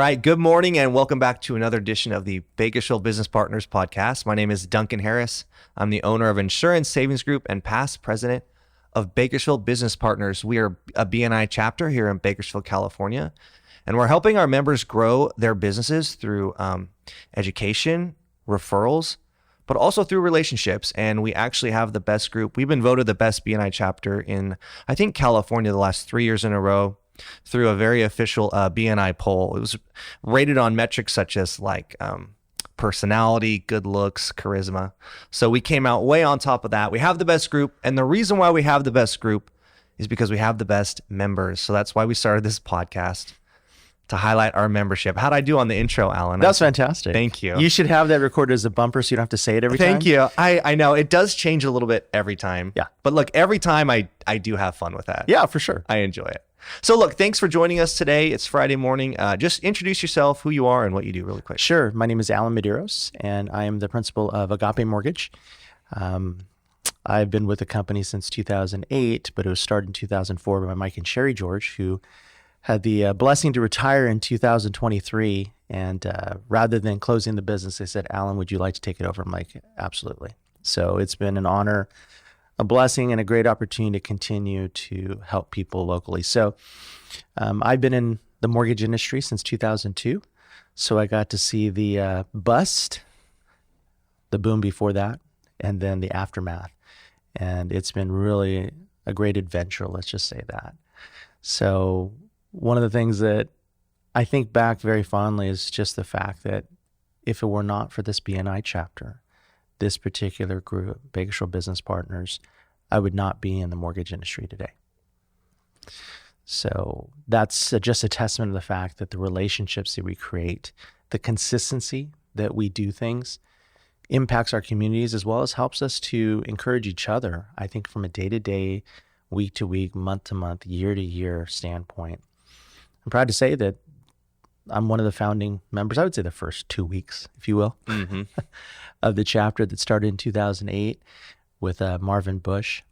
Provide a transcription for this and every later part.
right. Good morning and welcome back to another edition of the Bakersfield Business Partners podcast. My name is Duncan Harris. I'm the owner of Insurance Savings Group and past president of Bakersfield Business Partners. We are a BNI chapter here in Bakersfield, California, and we're helping our members grow their businesses through education, referrals, but also through relationships. And we actually have the best group. We've been voted the best BNI chapter in, I think, California the last 3 years in a row through a very official BNI poll. It was rated on metrics such as personality, good looks, charisma. So we came out way on top of that. We have the best group. And the reason why we have the best group is because we have the best members. So that's why we started this podcast, to highlight our membership. How'd I do on the intro, Allyn? That's fantastic. Thank you. You should have that recorded as a bumper so you don't have to say it every time. Thank you. I know it does change a little bit every time. Yeah. But look, every time I do have fun with that. Yeah, for sure. I enjoy it. So look, thanks for joining us today. It's Friday morning. Just introduce yourself, who you are, and what you do really quick. Sure. My name is Allyn Medeiros, and I am the principal of Agape Mortgage. I've been with the company since 2008, but it was started in 2004 by Mike and Sherry George, who had the blessing to retire in 2023. And rather than closing the business, they said, Allyn, would you like to take it over? I'm like, absolutely. So it's been an honor, a blessing, and a great opportunity to continue to help people locally. So I've been in the mortgage industry since 2002. So I got to see the bust, the boom before that, and then the aftermath. And it's been really a great adventure, let's just say that. So one of the things that I think back very fondly is just the fact that if it were not for this BNI chapter, this particular group, Bakersfield Business Partners, I would not be in the mortgage industry today. So that's just a testament to the fact that the relationships that we create, the consistency that we do things, impacts our communities as well as helps us to encourage each other, I think, from a day-to-day, week-to-week, month-to-month, year-to-year standpoint. I'm proud to say that I'm one of the founding members, I would say the first 2 weeks, if you will, of the chapter that started in 2008 with Marvin Bush.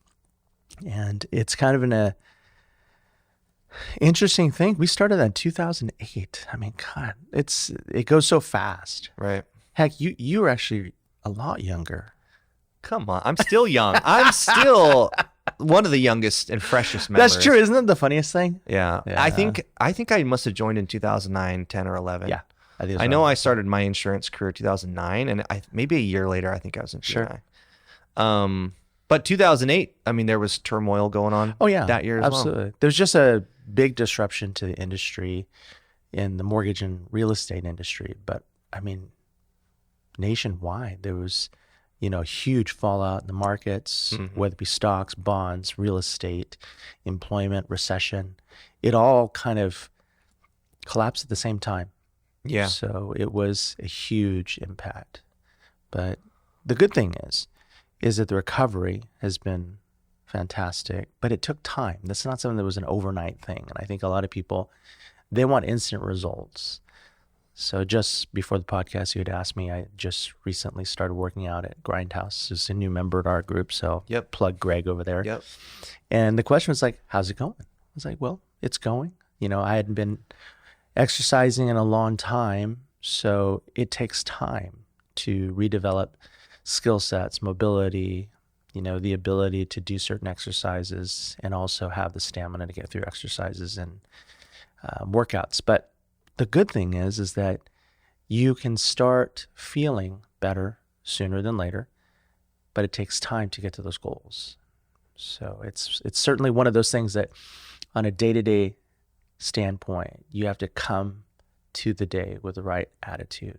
And it's kind of an interesting thing. We started that in 2008. I mean, God, it goes so fast. Right. Heck, you were actually a lot younger. Come on. I'm still young. I'm still one of the youngest and freshest members. That's true. Isn't that the funniest thing? Yeah. I think I must have joined in 2009, 10 or 11. Yeah. I know I started my insurance career 2009, and maybe a year later, I think I was in BNI. Sure. But 2008, I mean, there was turmoil going on. Oh yeah, that year as absolutely. well. There's just a big disruption to the industry, in the mortgage and real estate industry. But I mean, nationwide, there was, huge fallout in the markets, whether it be stocks, bonds, real estate, employment, recession. It all kind of collapsed at the same time. Yeah. So it was a huge impact. But the good thing is that the recovery has been fantastic, but it took time. That's not something that was an overnight thing. And I think a lot of people, they want instant results. So just before the podcast, you had asked me, I just recently started working out at Grindhouse. It's a new member at our group, so plug Greg over there. Yep. And the question was like, how's it going? I was like, well, it's going. I hadn't been exercising in a long time, so it takes time to redevelop skill sets, mobility, the ability to do certain exercises, and also have the stamina to get through exercises and workouts. But the good thing is that you can start feeling better sooner than later, but it takes time to get to those goals. So it's certainly one of those things that on a day-to-day standpoint, you have to come to the day with the right attitude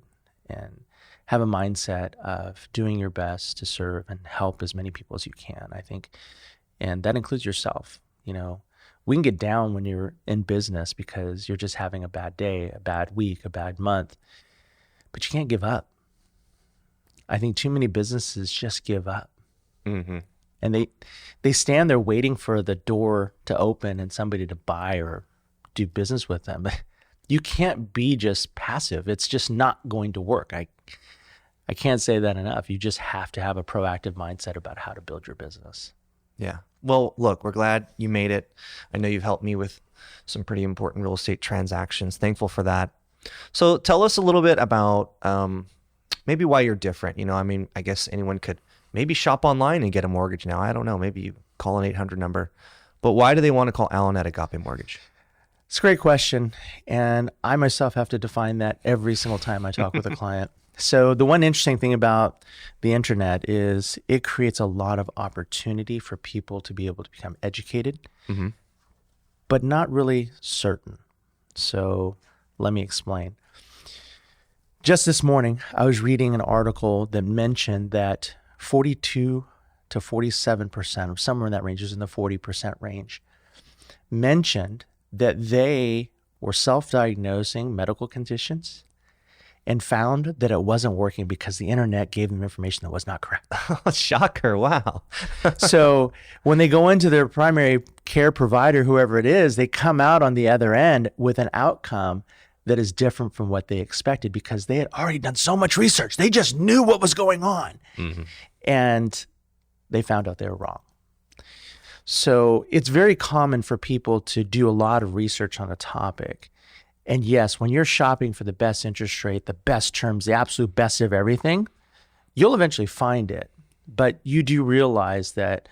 and have a mindset of doing your best to serve and help as many people as you can, I think. And that includes yourself. We can get down when you're in business because you're just having a bad day, a bad week, a bad month, but you can't give up. I think too many businesses just give up. And they stand there waiting for the door to open and somebody to buy or do business with them. But you can't be just passive. It's just not going to work. I can't say that enough. You just have to have a proactive mindset about how to build your business. Yeah. Well, look, we're glad you made it. I know you've helped me with some pretty important real estate transactions. Thankful for that. So tell us a little bit about maybe why you're different. I mean, I guess anyone could maybe shop online and get a mortgage now. I don't know. Maybe you call an 800 number. But why do they want to call Allyn at Agape Mortgage? It's a great question. And I myself have to define that every single time I talk with a client. So the one interesting thing about the internet is it creates a lot of opportunity for people to be able to become educated, but not really certain. So let me explain. Just this morning, I was reading an article that mentioned that 42 to 47%, or somewhere in that range, is in the 40% range, mentioned that they were self-diagnosing medical conditions and found that it wasn't working because the internet gave them information that was not correct. Shocker. Wow. So when they go into their primary care provider, whoever it is, they come out on the other end with an outcome that is different from what they expected because they had already done so much research. They just knew what was going on. And they found out they were wrong. So it's very common for people to do a lot of research on a topic. And yes, when you're shopping for the best interest rate, the best terms, the absolute best of everything, you'll eventually find it. But you do realize that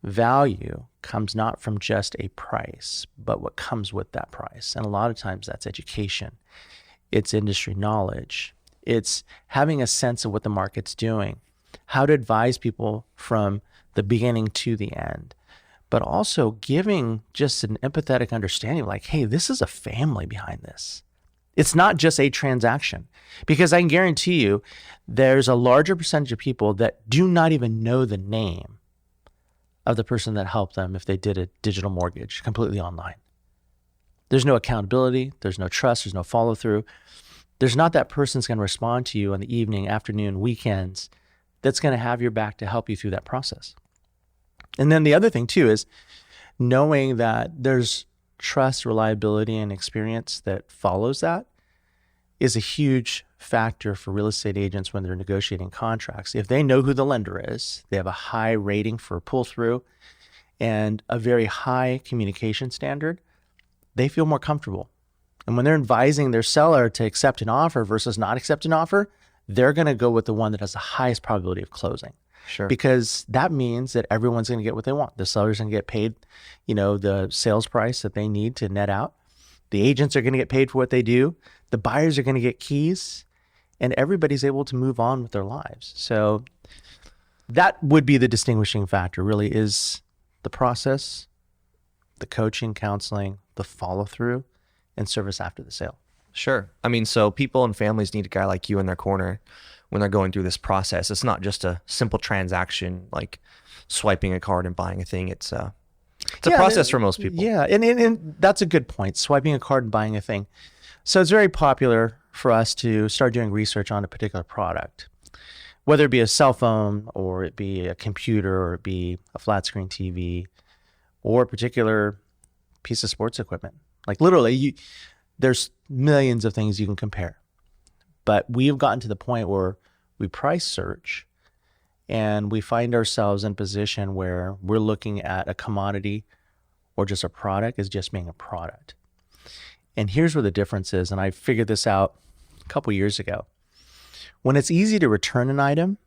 value comes not from just a price, but what comes with that price. And a lot of times that's education. It's industry knowledge. It's having a sense of what the market's doing, how to advise people from the beginning to the end, but also giving just an empathetic understanding like, hey, this is a family behind this. It's not just a transaction, because I can guarantee you there's a larger percentage of people that do not even know the name of the person that helped them if they did a digital mortgage completely online. There's no accountability. There's no trust. There's no follow through. There's not that person's going to respond to you on the evening, afternoon, weekends that's going to have your back to help you through that process. And then the other thing too is knowing that there's trust, reliability, and experience that follows that is a huge factor for real estate agents when they're negotiating contracts. If they know who the lender is, they have a high rating for pull through and a very high communication standard, they feel more comfortable. And when they're advising their seller to accept an offer versus not accept an offer, they're going to go with the one that has the highest probability of closing. Sure. Because that means that everyone's going to get what they want. The seller's going to get paid, the sales price that they need to net out. The agents are going to get paid for what they do. The buyers are going to get keys, and everybody's able to move on with their lives. So that would be the distinguishing factor, really, is the process, the coaching, counseling, the follow through, and service after the sale. Sure. I mean, so people and families need a guy like you in their corner when they're going through this process. It's not just a simple transaction like swiping a card and buying a thing. It's a process for most people. Yeah, and that's a good point, swiping a card and buying a thing. So it's very popular for us to start doing research on a particular product, whether it be a cell phone or it be a computer or it be a flat screen TV or a particular piece of sports equipment. Like literally, there's millions of things you can compare. But we've gotten to the point where we price search and we find ourselves in a position where we're looking at a commodity or just a product as just being a product. And here's where the difference is. And I figured this out a couple years ago. When it's easy to return an item,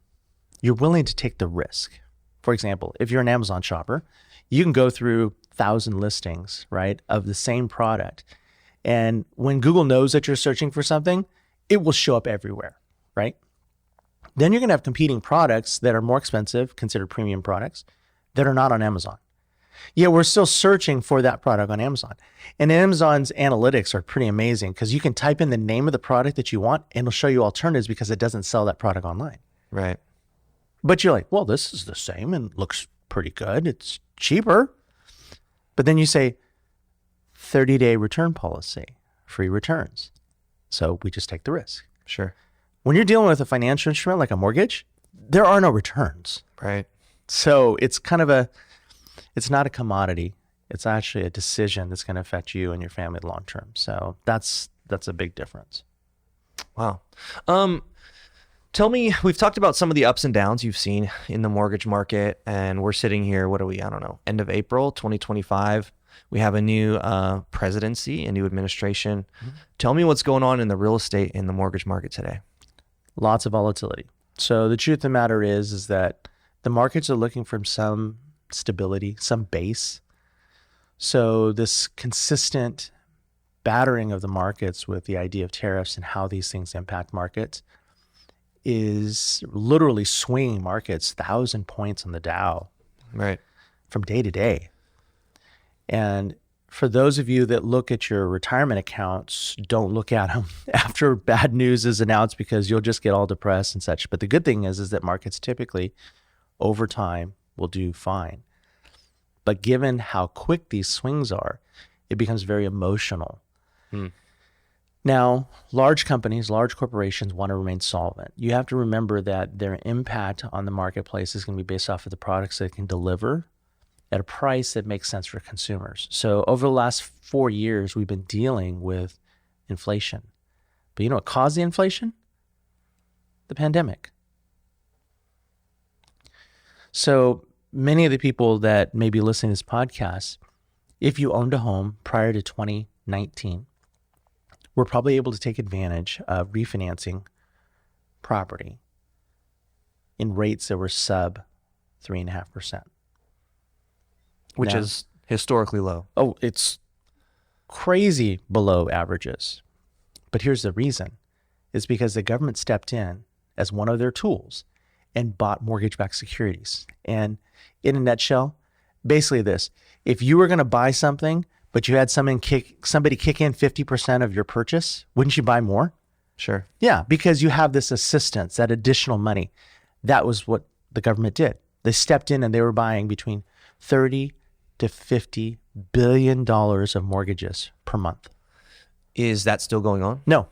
you're willing to take the risk. For example, if you're an Amazon shopper, you can go through 1,000 listings, right, of the same product. And when Google knows that you're searching for something, it will show up everywhere, right? Then you're going to have competing products that are more expensive, considered premium products, that are not on Amazon. Yet we're still searching for that product on Amazon. And Amazon's analytics are pretty amazing because you can type in the name of the product that you want and it'll show you alternatives because it doesn't sell that product online. Right. But you're like, well, this is the same and looks pretty good. It's cheaper. But then you say 30-day return policy, free returns. So we just take the risk. Sure. When you're dealing with a financial instrument like a mortgage, there are no returns. Right. So it's it's not a commodity. It's actually a decision that's going to affect you and your family long term. So that's a big difference. Wow. Tell me, we've talked about some of the ups and downs you've seen in the mortgage market, and we're sitting here, what are we, I don't know, end of April 2025. We have a new presidency, a new administration. Tell me what's going on in the real estate and the mortgage market today. Lots of volatility. So the truth of the matter is that the markets are looking for some stability, some base. So this consistent battering of the markets with the idea of tariffs and how these things impact markets is literally swinging markets 1,000 points on the Dow Right. from day to day. And for those of you that look at your retirement accounts, don't look at them after bad news is announced, because you'll just get all depressed and such. But the good thing is that markets typically over time will do fine. But given how quick these swings are, it becomes very emotional. Now, large companies, large corporations want to remain solvent. You have to remember that their impact on the marketplace is going to be based off of the products they can deliver at a price that makes sense for consumers. So over the last 4 years, we've been dealing with inflation. But you know what caused the inflation? The pandemic. So many of the people that may be listening to this podcast, if you owned a home prior to 2019, were probably able to take advantage of refinancing property in rates that were sub 3.5%. Which is historically low. Oh, it's crazy below averages. But here's the reason. It's because the government stepped in as one of their tools and bought mortgage-backed securities. And in a nutshell, basically this: if you were going to buy something, but you had somebody kick in 50% of your purchase, wouldn't you buy more? Sure. Yeah, because you have this assistance, that additional money. That was what the government did. They stepped in and they were buying between 30 to $50 billion of mortgages per month. Is that still going on? No.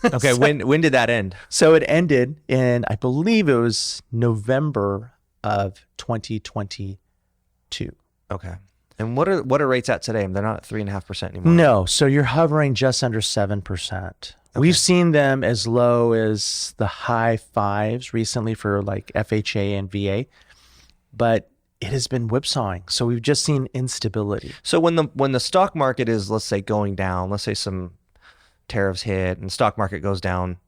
Okay. When did that end? So it ended in, I believe it was November of 2022. Okay. And what are rates at today? They're not at 3.5% anymore. No. So you're hovering just under 7%. Okay. We've seen them as low as the high fives recently for like FHA and VA, but it has been whipsawing. So we've just seen instability. So when the stock market is, let's say, going down, let's say some tariffs hit and the stock market goes down,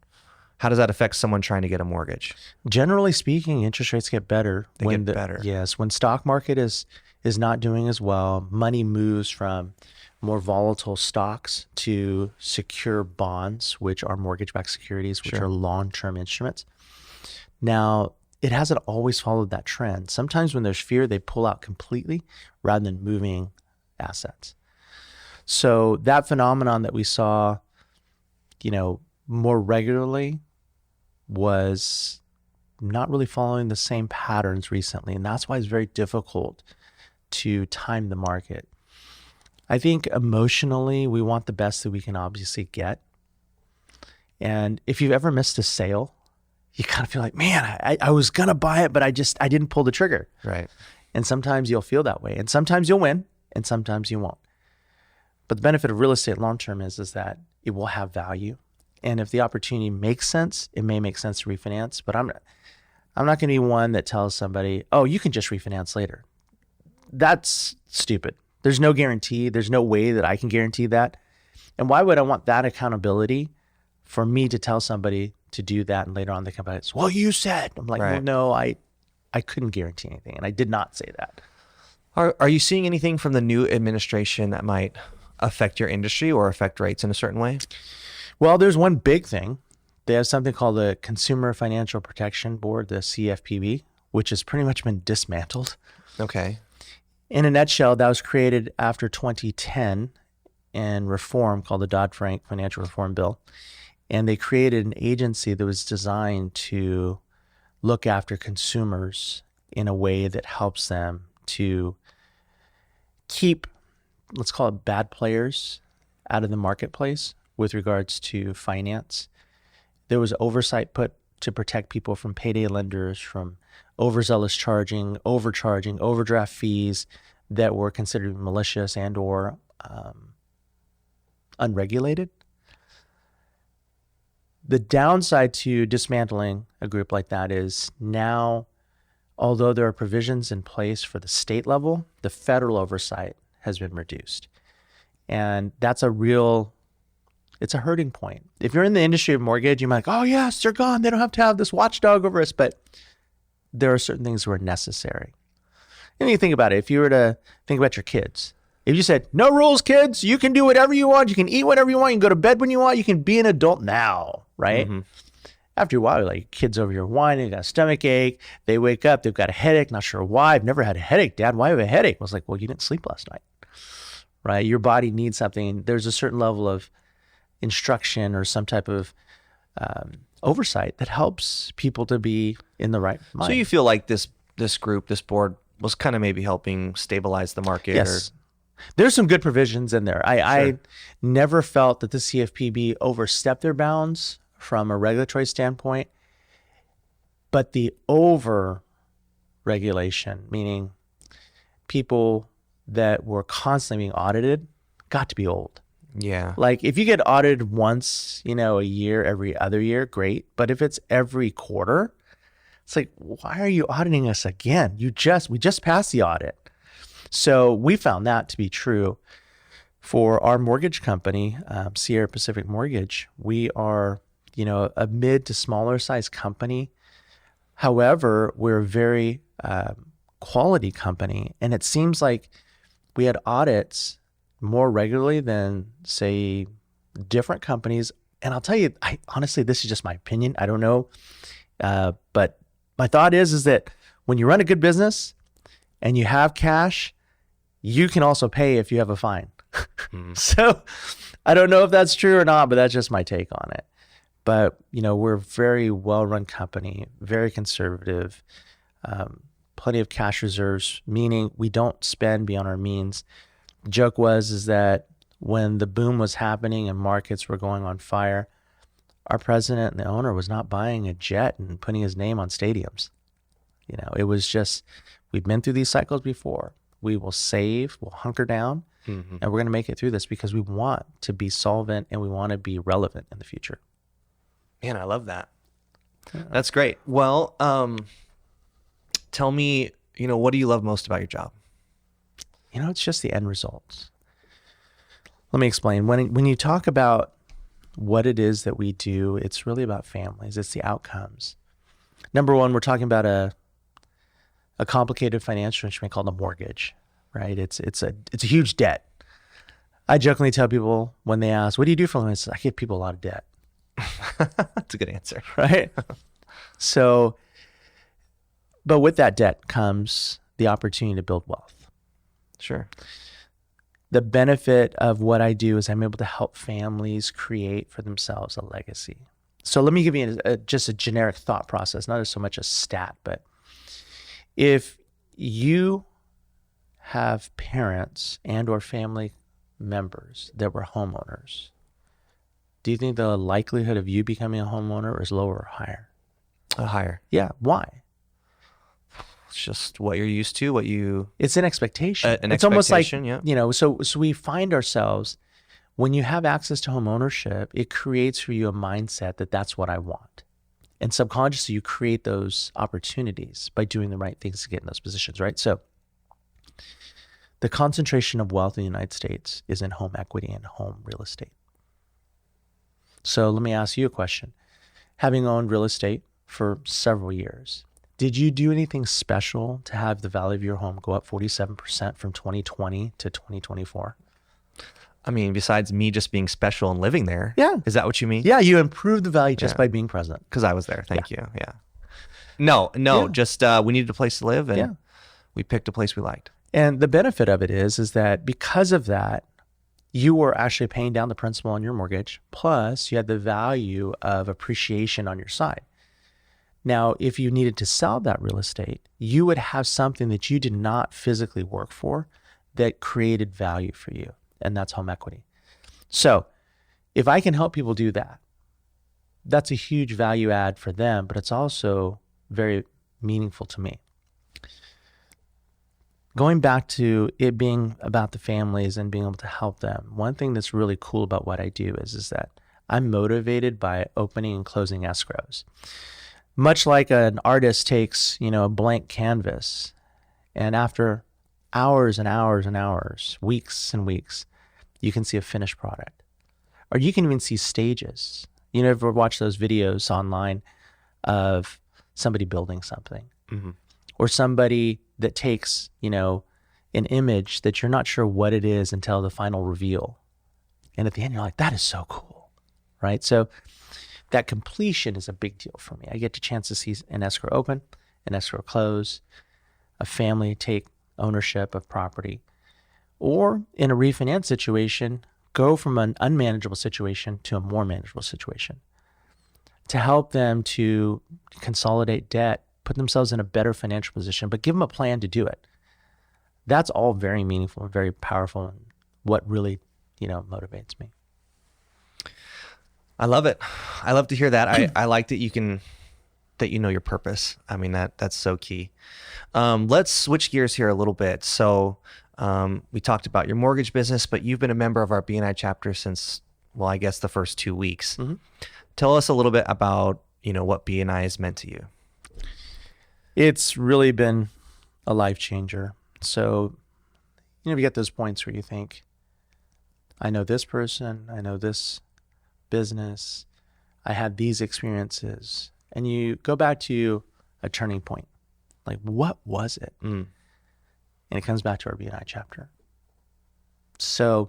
how does that affect someone trying to get a mortgage? Generally speaking, interest rates get better. They get better. Yes. When stock market is not doing as well, money moves from more volatile stocks to secure bonds, which are mortgage-backed securities, which are long-term instruments. Now, it hasn't always followed that trend. Sometimes when there's fear, they pull out completely rather than moving assets. So that phenomenon that we saw, more regularly was not really following the same patterns recently. And that's why it's very difficult to time the market. I think emotionally, we want the best that we can obviously get. And if you've ever missed a sale, you kind of feel like, man, I was going to buy it, but I didn't pull the trigger. Right. And sometimes you'll feel that way. And sometimes you'll win and sometimes you won't. But the benefit of real estate long-term is that it will have value. And if the opportunity makes sense, it may make sense to refinance. But I'm not going to be one that tells somebody, oh, you can just refinance later. That's stupid. There's no guarantee. There's no way that I can guarantee that. And why would I want that accountability for me to tell somebody to do that and later on they come back and say, well, you said. I'm like, well, no, I couldn't guarantee anything. And I did not say that. Are you seeing anything from the new administration that might affect your industry or affect rates in a certain way? Well, there's one big thing. They have something called the Consumer Financial Protection Board, the CFPB, which has pretty much been dismantled. Okay. In a nutshell, that was created after 2010 and reform called the Dodd-Frank Financial Reform Bill. And they created an agency that was designed to look after consumers in a way that helps them to keep, let's call it, bad players out of the marketplace with regards to finance. There was oversight put to protect people from payday lenders, from overzealous charging, overcharging, overdraft fees that were considered malicious and or unregulated. The downside to dismantling a group like that is now, although there are provisions in place for the state level, the federal oversight has been reduced. And that's it's a hurting point. If you're in the industry of mortgage, you might like, oh yes, they're gone. They don't have to have this watchdog over us, but there are certain things that are necessary. And you think about it, if you were to think about your kids, if you said, no rules, kids, you can do whatever you want, you can eat whatever you want, you can go to bed when you want, you can be an adult now, right? Mm-hmm. After a while, like, kids over here whining, got a stomach ache, they wake up, they've got a headache, not sure why. I've never had a headache, Dad. Why have I a headache? I was like, well, you didn't sleep last night, right? Your body needs something. There's a certain level of instruction or some type of oversight that helps people to be in the right mind. So you feel like this group, this board, was kind of maybe helping stabilize the market? Yes. There's some good provisions in there. I never felt that the CFPB overstepped their bounds from a regulatory standpoint, but the over regulation, meaning people that were constantly being audited, got to be old. Yeah. Like, if you get audited once, a year, every other year, great. But if it's every quarter, it's like, why are you auditing us again? We just passed the audit. So we found that to be true for our mortgage company, Sierra Pacific Mortgage. We are, a mid to smaller size company. However, we're a very quality company. And it seems like we had audits more regularly than, say, different companies. And I'll tell you, honestly, this is just my opinion. I don't know. But my thought is that when you run a good business and you have cash, you can also pay if you have a fine. So I don't know if that's true or not, but that's just my take on it. But, we're a very well-run company, very conservative, plenty of cash reserves, meaning we don't spend beyond our means. The joke is that when the boom was happening and markets were going on fire, our president and the owner was not buying a jet and putting his name on stadiums. It was just, we've been through these cycles before. We will save, we'll hunker down, and we're going to make it through this because we want to be solvent and we want to be relevant in the future. Man, I love that. Yeah. That's great. Well, tell me, what do you love most about your job? It's just the end results. Let me explain. When you talk about what it is that we do, it's really about families. It's the outcomes. Number one, we're talking about a complicated financial instrument called a mortgage, right? It's a huge debt. I jokingly tell people when they ask, what do you do for a living? I give people a lot of debt. That's a good answer. Right? So, but with that debt comes the opportunity to build wealth. Sure. The benefit of what I do is I'm able to help families create for themselves a legacy. So let me give you just a generic thought process, not so much a stat, but if you have parents and or family members that were homeowners, do you think the likelihood of you becoming a homeowner is lower or higher? Higher. Yeah. Why? It's just what you're used to, it's an expectation. It's almost like, yeah. So we find ourselves, when you have access to home ownership, it creates for you a mindset that that's what I want. And subconsciously, you create those opportunities by doing the right things to get in those positions, right? So the concentration of wealth in the United States is in home equity and home real estate. So let me ask you a question. Having owned real estate for several years, did you do anything special to have the value of your home go up 47% from 2020 to 2024? I mean, besides me just being special and living there. Yeah. Is that what you mean? Yeah, you improved the value just by being present. Because I was there. Thank you. Yeah. No, just we needed a place to live and we picked a place we liked. And the benefit of it is that because of that, you were actually paying down the principal on your mortgage, plus you had the value of appreciation on your side. Now, if you needed to sell that real estate, you would have something that you did not physically work for that created value for you, and that's home equity. So if I can help people do that, that's a huge value add for them, but it's also very meaningful to me. Going back to it being about the families and being able to help them, one thing that's really cool about what I do is that I'm motivated by opening and closing escrows. Much like an artist takes, a blank canvas, and after hours and hours and hours, weeks and weeks, you can see a finished product. Or you can even see stages. You ever watch those videos online of somebody building something? Mm-hmm. Or somebody that takes, an image that you're not sure what it is until the final reveal. And at the end, you're like, that is so cool, right? So that completion is a big deal for me. I get the chance to see an escrow open, an escrow close, a family take ownership of property, or in a refinance situation, go from an unmanageable situation to a more manageable situation, to help them to consolidate debt, put themselves in a better financial position, but give them a plan to do it. That's all very meaningful and very powerful, and what really, motivates me. I love it. I love to hear that. I like that you know your purpose. I mean, that's so key. Let's switch gears here a little bit. So we talked about your mortgage business, but you've been a member of our BNI chapter since, well, I guess the first 2 weeks. Mm-hmm. Tell us a little bit about, what BNI has meant to you. It's really been a life changer. So, you get those points where you think, I know this person, I know this business, I had these experiences. And you go back to a turning point. Like, what was it? And it comes back to our BNI chapter. So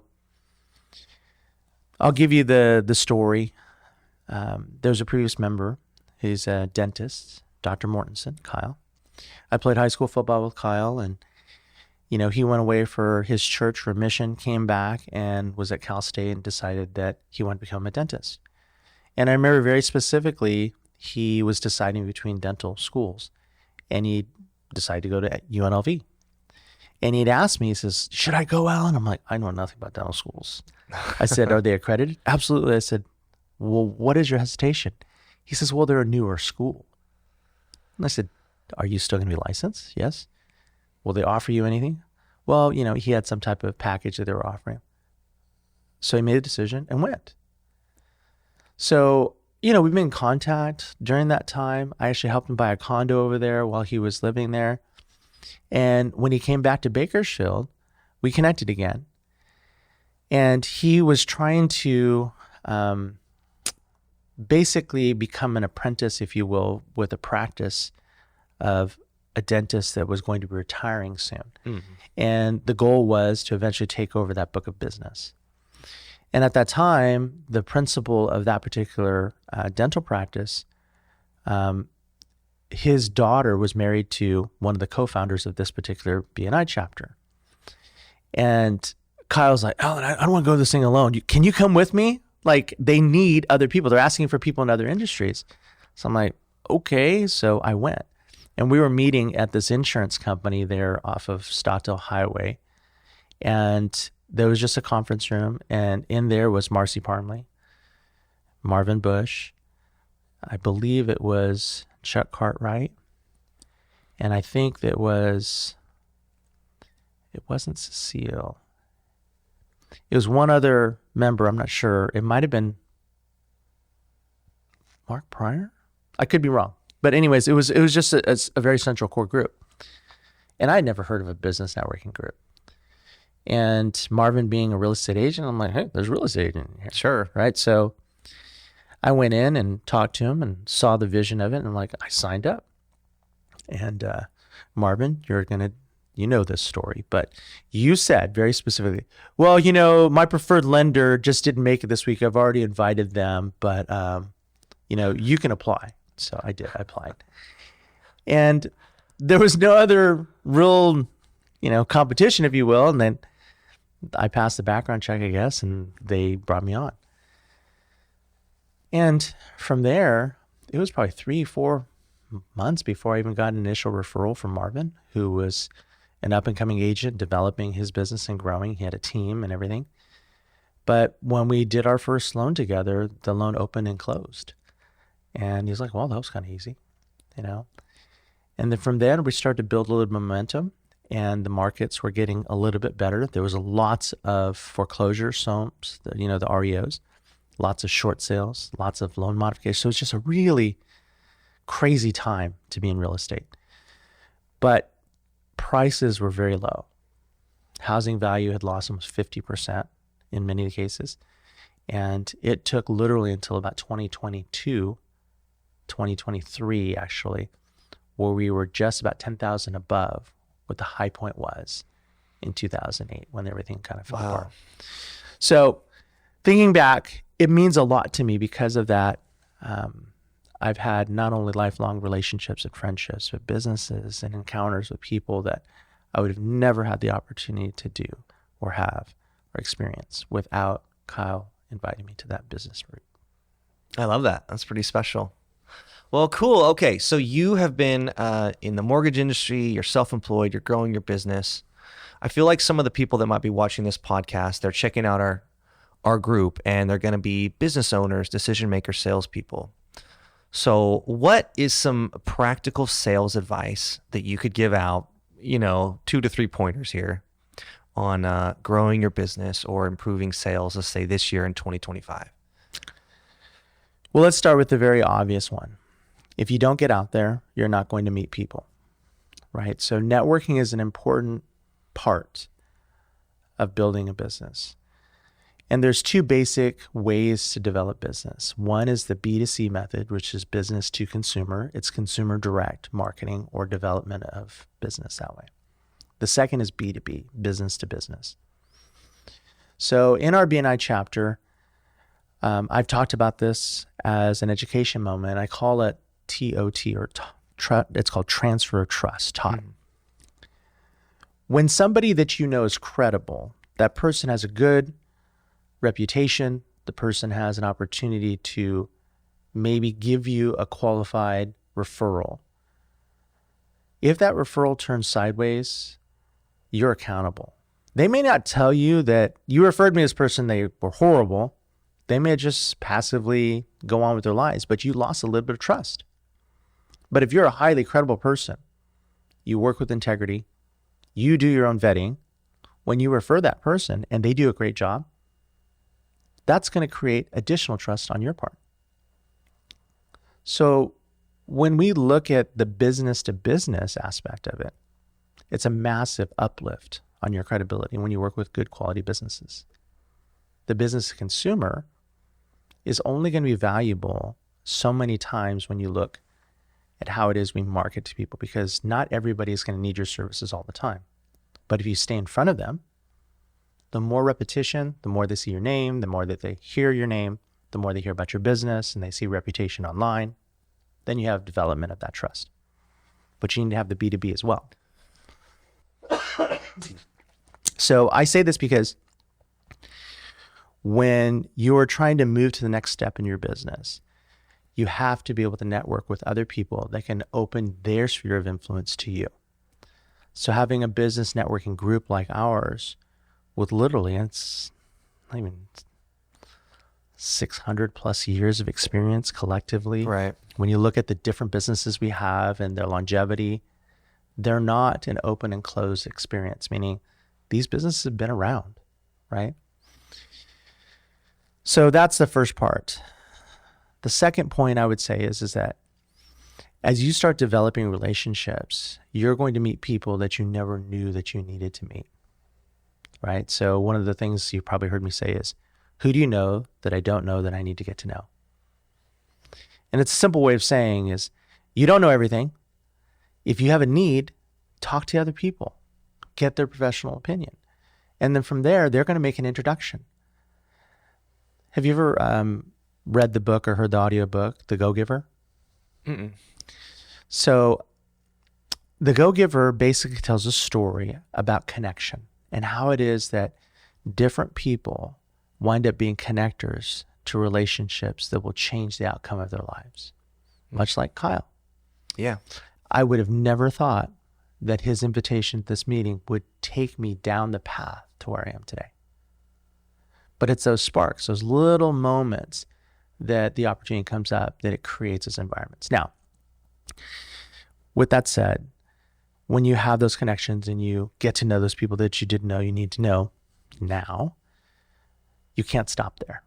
I'll give you the story. There's a previous member. He's a dentist, Dr. Mortensen, Kyle. I played high school football with Kyle, and he went away for his church for mission, came back and was at Cal State and decided that he wanted to become a dentist. And I remember very specifically, he was deciding between dental schools, and he decided to go to UNLV. And he'd asked me, he says, should I go, Allyn? I'm like, I know nothing about dental schools. I said, are they accredited? Absolutely. I said, well, what is your hesitation? He says, well, they're a newer school. And I said, are you still going to be licensed? Yes. Will they offer you anything? Well, he had some type of package that they were offering. So he made a decision and went. So, we've been in contact during that time. I actually helped him buy a condo over there while he was living there. And when he came back to Bakersfield, we connected again. And he was trying to basically become an apprentice, if you will, with a practice of a dentist that was going to be retiring soon. Mm-hmm. And the goal was to eventually take over that book of business. And at that time, the principal of that particular dental practice, his daughter was married to one of the co-founders of this particular BNI chapter. And Kyle's like, Allyn, I don't want to go to this thing alone. Can you come with me? Like, they need other people. They're asking for people in other industries. So I'm like, okay. So I went. And we were meeting at this insurance company there off of Stockdale Highway. And there was just a conference room. And in there was Marcy Parmley, Marvin Bush. I believe it was Chuck Cartwright. And I think it wasn't Cecile. It was one other member. I'm not sure. It might have been Mark Pryor. I could be wrong. But anyways, it was just a very central core group. And I'd never heard of a business networking group. And Marvin being a real estate agent, I'm like, hey, there's a real estate agent in here. Sure. Right? So I went in and talked to him and saw the vision of it. And I signed up. And Marvin, you're going to, this story, but you said very specifically, well, my preferred lender just didn't make it this week. I've already invited them, but, you can apply. So I did. I applied. And there was no other real, competition, if you will. And then I passed the background check, I guess, and they brought me on. And from there, it was probably 3-4 months before I even got an initial referral from Marvin, who was an up-and-coming agent developing his business and growing. He had a team and everything. But when we did our first loan together, the loan opened and closed. And he's like, well, that was kind of easy, And then from there, we started to build a little momentum, and the markets were getting a little bit better. There was lots of foreclosure, the REOs, lots of short sales, lots of loan modifications. So it's just a really crazy time to be in real estate. But prices were very low. Housing value had lost almost 50% in many cases. And it took literally until about 2022, 2023 actually, where we were just about 10,000 above what the high point was in 2008 when everything kind of fell apart. So thinking back, it means a lot to me because of that. I've had not only lifelong relationships and friendships, but businesses and encounters with people that I would have never had the opportunity to do or have or experience without Kyle inviting me to that business route. I love that. That's pretty special. Well, cool. Okay, so you have been in the mortgage industry, you're self-employed, you're growing your business. I feel like some of the people that might be watching this podcast, they're checking out our group, and they're going to be business owners, decision makers, salespeople. So what is some practical sales advice that you could give out, 2 to 3 pointers here on growing your business or improving sales, let's say this year in 2025? Well, let's start with the very obvious one. If you don't get out there, you're not going to meet people, right? So networking is an important part of building a business. And there's 2 basic ways to develop business. One is the B2C method, which is business to consumer. It's consumer direct marketing or development of business that way. The second is B2B, business to business. So in our BNI chapter, I've talked about this as an education moment. I call it TOT, or it's called transfer of trust, TOT. When somebody that you know is credible, that person has a good reputation, the person has an opportunity to maybe give you a qualified referral. If that referral turns sideways, you're accountable. They may not tell you that you referred me to this person, they were horrible. They may just passively go on with their lives, but you lost a little bit of trust. But if you're a highly credible person, you work with integrity, you do your own vetting, when you refer that person and they do a great job, that's going to create additional trust on your part. So when we look at the business to business aspect of it, it's a massive uplift on your credibility when you work with good quality businesses. The business to consumer is only going to be valuable so many times when you look at how it is we market to people, because not everybody is going to need your services all the time. But if you stay in front of them, the more repetition, the more they see your name, the more that they hear your name, the more they hear about your business and they see reputation online, then you have development of that trust. But you need to have the B2B as well. So I say this because when you're trying to move to the next step in your business, you have to be able to network with other people that can open their sphere of influence to you. So having a business networking group like ours, with literally, it's 600 plus years of experience collectively. Right. When you look at the different businesses we have and their longevity, they're not an open and closed experience, meaning these businesses have been around, right? So that's the first part. The second point I would say is that as you start developing relationships, you're going to meet people that you never knew that you needed to meet, right? So one of the things you probably heard me say is, who do you know that I don't know that I need to get to know? And it's a simple way of saying is, you don't know everything. If you have a need, talk to other people, get their professional opinion. And then from there, they're going to make an introduction. Have you ever read the book or heard the audiobook, The Go-Giver? Mm-mm. So The Go-Giver basically tells a story about connection and how it is that different people wind up being connectors to relationships that will change the outcome of their lives, much like Kyle. Yeah. I would have never thought that his invitation to this meeting would take me down the path to where I am today. But it's those sparks, those little moments that the opportunity comes up, that it creates those environments. Now, with that said, when you have those connections and you get to know those people that you didn't know you need to know now, you can't stop there.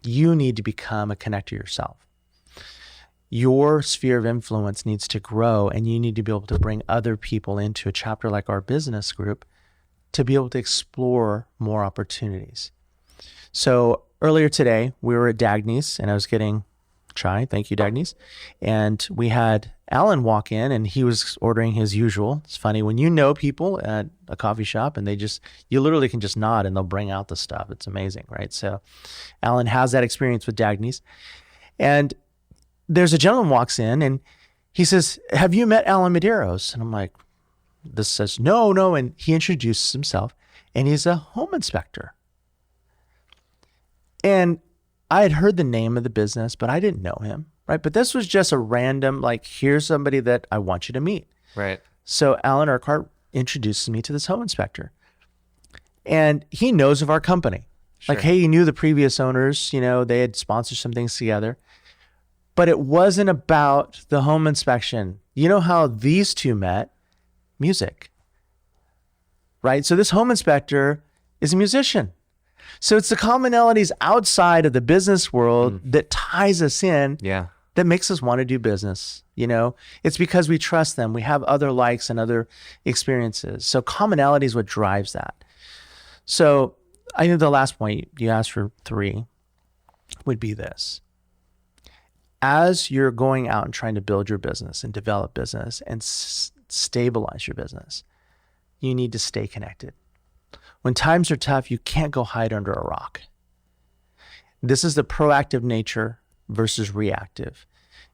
You need to become a connector yourself. Your sphere of influence needs to grow, and you need to be able to bring other people into a chapter like our business group to be able to explore more opportunities. So earlier today, we were at Dagny's and I was getting chai. Thank you, Dagny's. And we had Allyn walk in and he was ordering his usual. It's funny when you know people at a coffee shop and you literally can just nod and they'll bring out the stuff. It's amazing, right? So Allyn has that experience with Dagny's. And there's a gentleman walks in and he says, "Have you met Allyn Medeiros?" And I'm like, this says, no. And he introduces himself and he's a home inspector. And I had heard the name of the business, but I didn't know him, right? But this was just a random, like, here's somebody that I want you to meet. Right. So Allyn Urquhart introduces me to this home inspector. And he knows of our company. Sure. Like, hey, he knew the previous owners, they had sponsored some things together. But it wasn't about the home inspection. You know how these two met? Music. Right? So this home inspector is a musician. So it's the commonalities outside of the business world that ties us in, that makes us want to do business. It's because we trust them. We have other likes and other experiences. So commonality is what drives that. So I think the last point, you asked for 3, would be this. As you're going out and trying to build your business and develop business and stabilize your business, you need to stay connected. When times are tough, you can't go hide under a rock. This is the proactive nature versus reactive.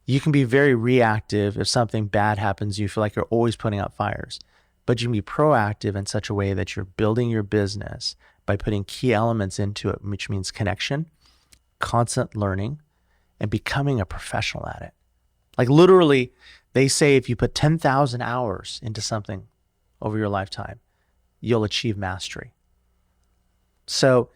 You can be very reactive if something bad happens. You feel like you're always putting out fires. But you can be proactive in such a way that you're building your business by putting key elements into it, which means connection, constant learning, and becoming a professional at it. Like literally, they say if you put 10,000 hours into something over your lifetime, you'll achieve mastery. So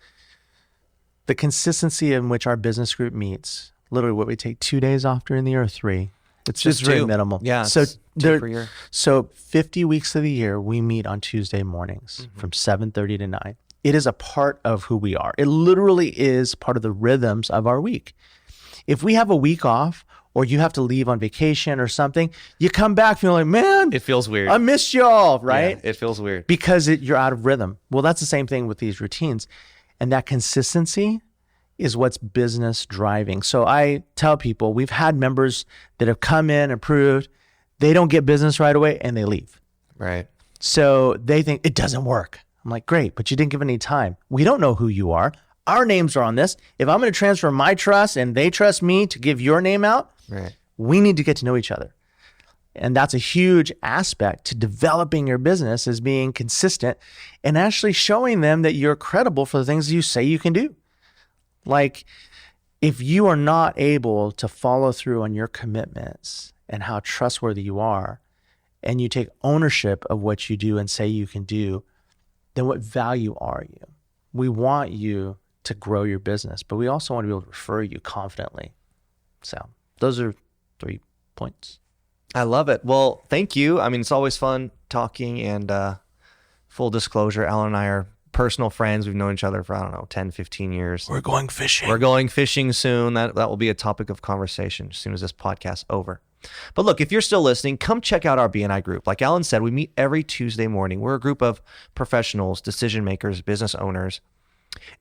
the consistency in which our business group meets, literally what we take 2 days off during the year or 3, it's just very minimal. Yeah. So per year. So 50 weeks of the year, we meet on Tuesday mornings from 7:30 to 9. It is a part of who we are. It literally is part of the rhythms of our week. If we have a week off or you have to leave on vacation or something, you come back feeling like, man, It feels weird. I missed y'all, right? Yeah, it feels weird. Because you're out of rhythm. Well, that's the same thing with these routines. And that consistency is what's business driving. So I tell people, we've had members that have come in, approved, they don't get business right away and they leave. Right. So they think it doesn't work. I'm like, great, but you didn't give any time. We don't know who you are. Our names are on this. If I'm going to transfer my trust and they trust me to give your name out, Right. we need to get to know each other. And that's a huge aspect to developing your business, is being consistent and actually showing them that you're credible for the things you say you can do. Like, if you are not able to follow through on your commitments and how trustworthy you are, and you take ownership of what you do and say you can do, then what value are you? We want you to grow your business, but we also want to be able to refer you confidently. So those are 3 points. I love it. Well, thank you. I mean, it's always fun talking, and full disclosure, Allyn and I are personal friends. We've known each other for, 10, 15 years. We're going fishing. We're going fishing soon. That will be a topic of conversation as soon as this podcast's over. But look, if you're still listening, come check out our BNI group. Like Allyn said, we meet every Tuesday morning. We're a group of professionals, decision makers, business owners.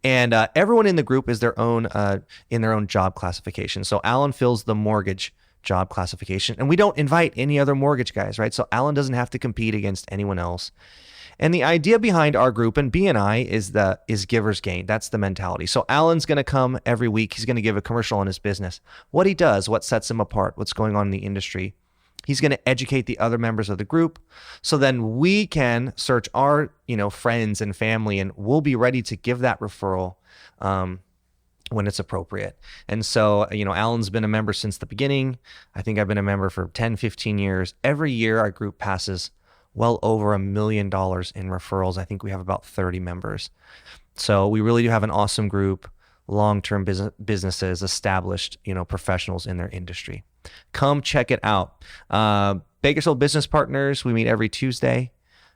And everyone in the group is in their own job classification. So Allyn fills the mortgage job classification, and we don't invite any other mortgage guys, right? So Allyn doesn't have to compete against anyone else. And the idea behind our group and BNI is givers gain. That's the mentality. So Allyn's going to come every week. He's going to give a commercial on his business, what he does, what sets him apart, what's going on in the industry. He's going to educate the other members of the group. So then we can search our, friends and family, and we'll be ready to give that referral when it's appropriate. And so, Allyn's been a member since the beginning. I think I've been a member for 10, 15 years. Every year our group passes well over $1 million in referrals. I think we have about 30 members. So we really do have an awesome group, long-term businesses, established, professionals in their industry. Come check it out. Bakersfield Business Partners, we meet every Tuesday.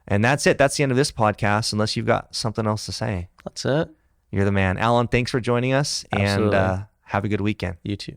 And that's it. That's the end of this podcast, unless you've got something else to say. That's it. You're the man. Allyn, thanks for joining us. Absolutely. And have a good weekend. You too.